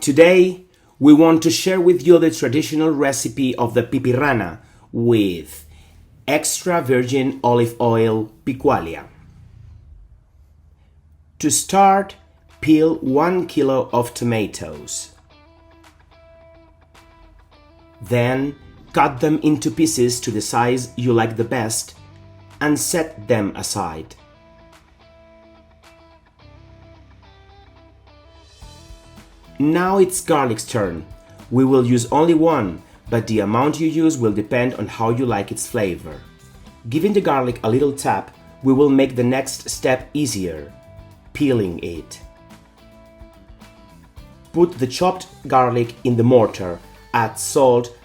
Today, we want to share with you the traditional recipe of the Pipirrana with extra virgin olive oil Picualia. To start, peel 1 kilo of tomatoes. Then, cut them into pieces to the size you like the best and set them aside. Now it's garlic's turn. We will use only one, but the amount you use will depend on how you like its flavor. Giving the garlic a little tap, we will make the next step easier, peeling it. Put the chopped garlic in the mortar, add salt,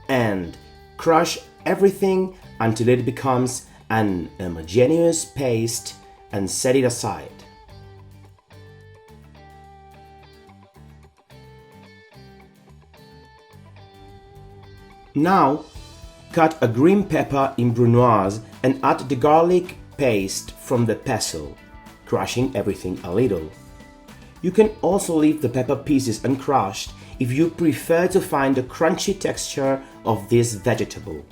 and crush everything until it becomes an homogeneous paste and set it aside. Now, cut a green pepper in brunoise and add the garlic paste from the pestle, crushing everything a little. You can also leave the pepper pieces uncrushed if you prefer to find the crunchy texture of this vegetable.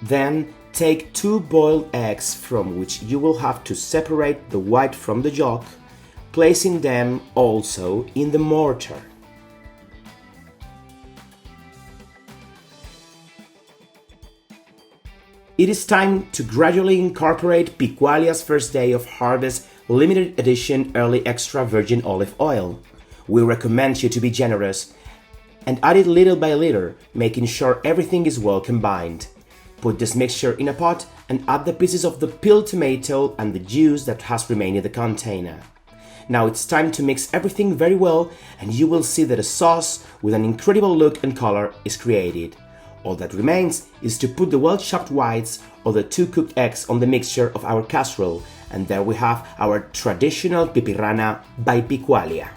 Then, take 2 boiled eggs from which you will have to separate the white from the yolk, placing them also in the mortar. It is time to gradually incorporate Picualia's first day of harvest limited edition early extra virgin olive oil. We recommend you to be generous and add it little by little, making sure everything is well combined. Put this mixture in a pot and add the pieces of the peeled tomato and the juice that has remained in the container. Now it's time to mix everything very well, and you will see that a sauce with an incredible look and color is created. All that remains is to put the well-chopped whites or the 2 cooked eggs on the mixture of our casserole, and there we have our traditional Pipirrana by Picualia.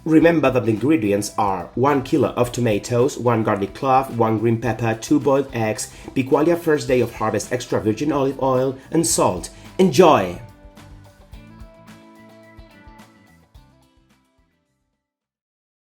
Remember that the ingredients are 1 kilo of tomatoes, 1 garlic clove, 1 green pepper, 2 boiled eggs, Picualia first day of harvest extra virgin olive oil, and salt. Enjoy!